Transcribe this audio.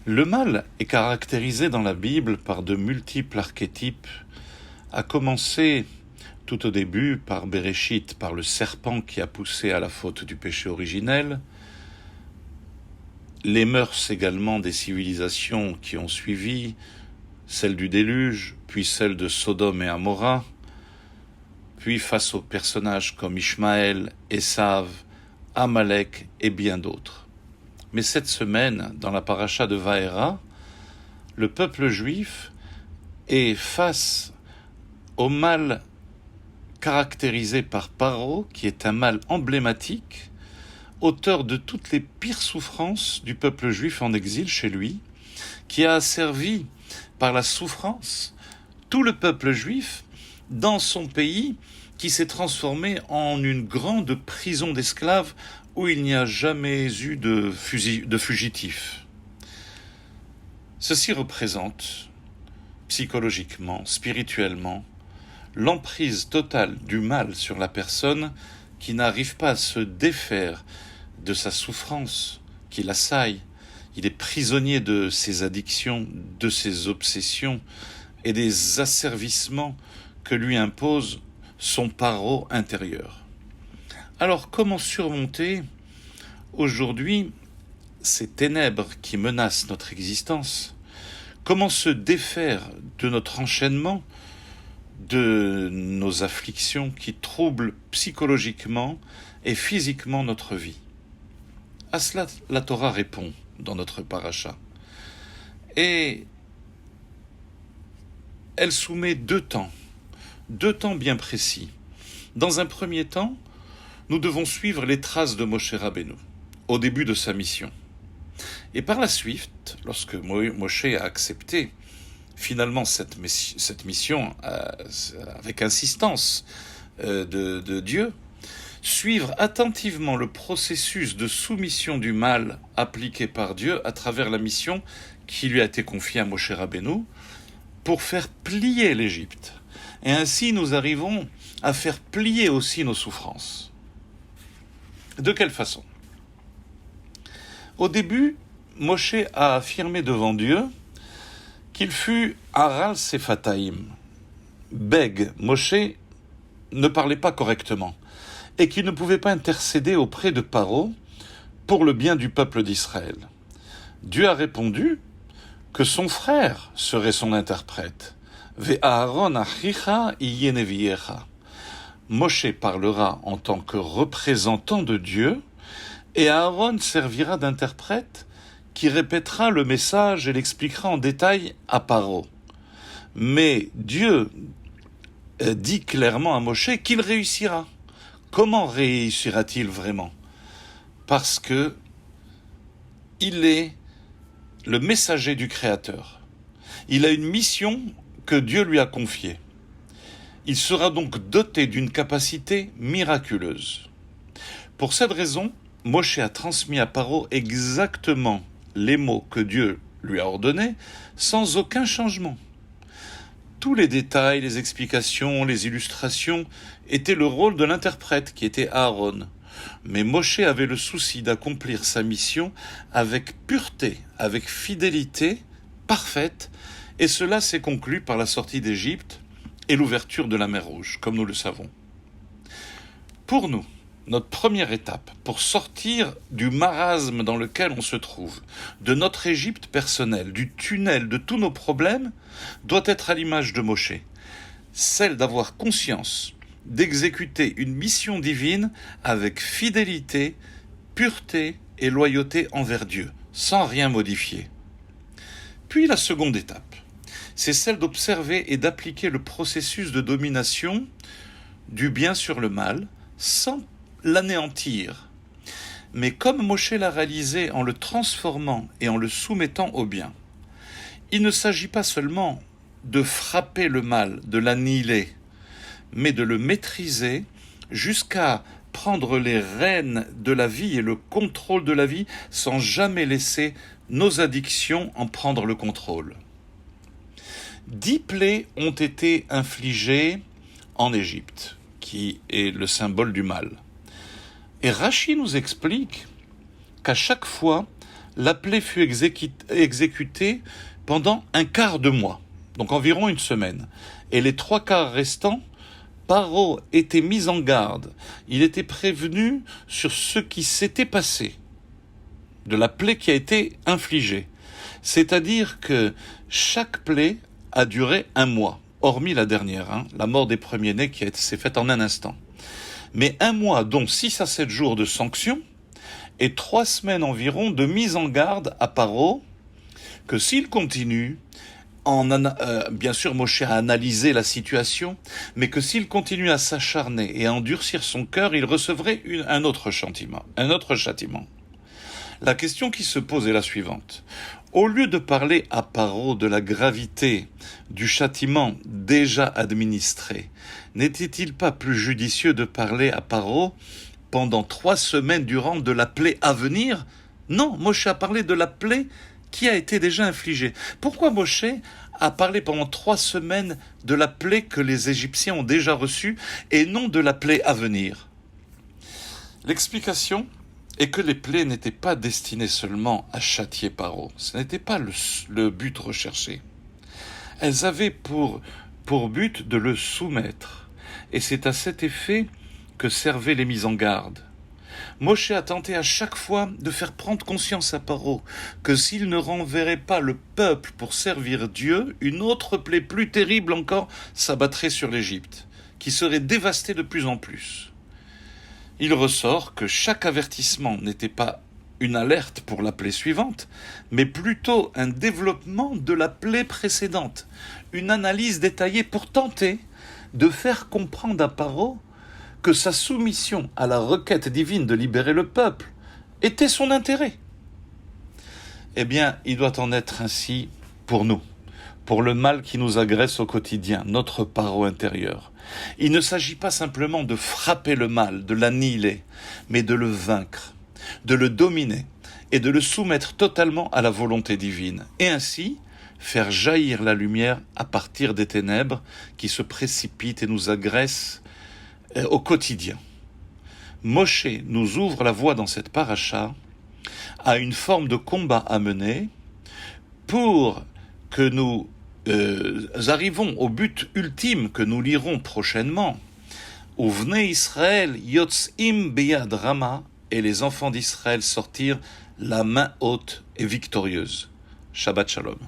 Le mal est caractérisé dans la Bible par de multiples archétypes, à commencer tout au début par Béréchit, par le serpent qui a poussé à la faute du péché originel, les mœurs également des civilisations qui ont suivi, celle du déluge, puis celle de Sodome et Amora, puis face aux personnages comme Ishmaël, Esav, Amalek et bien d'autres. Mais cette semaine, dans la paracha de Vaera, le peuple juif est face au mal caractérisé par Paro, qui est un mal emblématique, auteur de toutes les pires souffrances du peuple juif en exil chez lui, qui a asservi par la souffrance tout le peuple juif dans son pays, qui s'est transformé en une grande prison d'esclaves où il n'y a jamais eu de fugitifs. Ceci représente, psychologiquement, spirituellement, l'emprise totale du mal sur la personne qui n'arrive pas à se défaire de sa souffrance qui l'assaille. Il est prisonnier de ses addictions, de ses obsessions et des asservissements que lui impose son paro intérieur. Alors, comment surmonter aujourd'hui ces ténèbres qui menacent notre existence? Comment se défaire de notre enchaînement, de nos afflictions qui troublent psychologiquement et physiquement notre vie? À cela, la Torah répond dans notre paracha. Et elle soumet deux temps bien précis. Dans un premier temps, nous devons suivre les traces de Moshe Rabbeinu, au début de sa mission. Et par la suite, lorsque Moshe a accepté finalement cette mission avec insistance de Dieu, suivre attentivement le processus de soumission du mal appliqué par Dieu à travers la mission qui lui a été confiée à Moshe Rabbeinu pour faire plier l'Égypte. Et ainsi nous arrivons à faire plier aussi nos souffrances. De quelle façon? Au début, Moshe a affirmé devant Dieu qu'il fut Aral Sefataim. Bègue, Moshe ne parlait pas correctement et qu'il ne pouvait pas intercéder auprès de Paro pour le bien du peuple d'Israël. Dieu a répondu que son frère serait son interprète. Ve'Aaron achicha yeh neviecha. Moshe parlera en tant que représentant de Dieu et Aaron servira d'interprète qui répétera le message et l'expliquera en détail à Paro. Mais Dieu dit clairement à Moshe qu'il réussira. Comment réussira-t-il vraiment? Parce que il est le messager du Créateur. Il a une mission que Dieu lui a confiée. Il sera donc doté d'une capacité miraculeuse. Pour cette raison, Moshe a transmis à Paro exactement les mots que Dieu lui a ordonnés, sans aucun changement. Tous les détails, les explications, les illustrations étaient le rôle de l'interprète qui était Aaron. Mais Moshe avait le souci d'accomplir sa mission avec pureté, avec fidélité parfaite, et cela s'est conclu par la sortie d'Égypte et l'ouverture de la mer Rouge, comme nous le savons. Pour nous, notre première étape pour sortir du marasme dans lequel on se trouve, de notre Égypte personnelle, du tunnel de tous nos problèmes, doit être à l'image de Moshe, celle d'avoir conscience d'exécuter une mission divine avec fidélité, pureté et loyauté envers Dieu, sans rien modifier. Puis la seconde étape, c'est celle d'observer et d'appliquer le processus de domination du bien sur le mal, sans l'anéantir. Mais comme Moshe l'a réalisé en le transformant et en le soumettant au bien, il ne s'agit pas seulement de frapper le mal, de l'annihiler, mais de le maîtriser jusqu'à prendre les rênes de la vie et le contrôle de la vie sans jamais laisser nos addictions en prendre le contrôle. 10 plaies ont été infligées en Égypte, qui est le symbole du mal. Et Rashi nous explique qu'à chaque fois, la plaie fut exécutée pendant un quart de mois, donc environ une semaine. Et les 3 quarts restants, Paro était mis en garde. Il était prévenu sur ce qui s'était passé, de la plaie qui a été infligée. C'est-à-dire que chaque plaie a duré un mois, hormis la dernière, la mort des premiers-nés qui s'est faite en un instant. Mais un mois, dont 6 à 7 jours de sanctions, et 3 semaines environ de mise en garde à Paro, que s'il continue, bien sûr Moshe a analysé la situation, mais que s'il continue à s'acharner et à endurcir son cœur, il recevrait un autre châtiment. La question qui se pose est la suivante. Au lieu de parler à Paro de la gravité du châtiment déjà administré, n'était-il pas plus judicieux de parler à Paro pendant 3 semaines durant de la plaie à venir? Non, Moshe a parlé de la plaie qui a été déjà infligée. Pourquoi Moshe a parlé pendant 3 semaines de la plaie que les Égyptiens ont déjà reçue et non de la plaie à venir? L'explication est que les plaies n'étaient pas destinées seulement à châtier Paro. Ce n'était pas le but recherché. Elles avaient pour but de le soumettre. Et c'est à cet effet que servaient les mises en garde. Moshe a tenté à chaque fois de faire prendre conscience à Paro que s'il ne renverrait pas le peuple pour servir Dieu, une autre plaie plus terrible encore s'abattrait sur l'Égypte, qui serait dévastée de plus en plus. Il ressort que chaque avertissement n'était pas une alerte pour la plaie suivante, mais plutôt un développement de la plaie précédente, une analyse détaillée pour tenter de faire comprendre à Paro que sa soumission à la requête divine de libérer le peuple était son intérêt. Eh bien, il doit en être ainsi pour nous, pour le mal qui nous agresse au quotidien, notre Paro intérieur. Il ne s'agit pas simplement de frapper le mal, de l'annihiler, mais de le vaincre, de le dominer et de le soumettre totalement à la volonté divine, et ainsi faire jaillir la lumière à partir des ténèbres qui se précipitent et nous agressent au quotidien. Moshe nous ouvre la voie dans cette paracha à une forme de combat à mener pour que nous arrivons au but ultime que nous lirons prochainement. Uvnei Israël yotzim beyad rama, et les enfants d'Israël sortirent la main haute et victorieuse. Shabbat Shalom.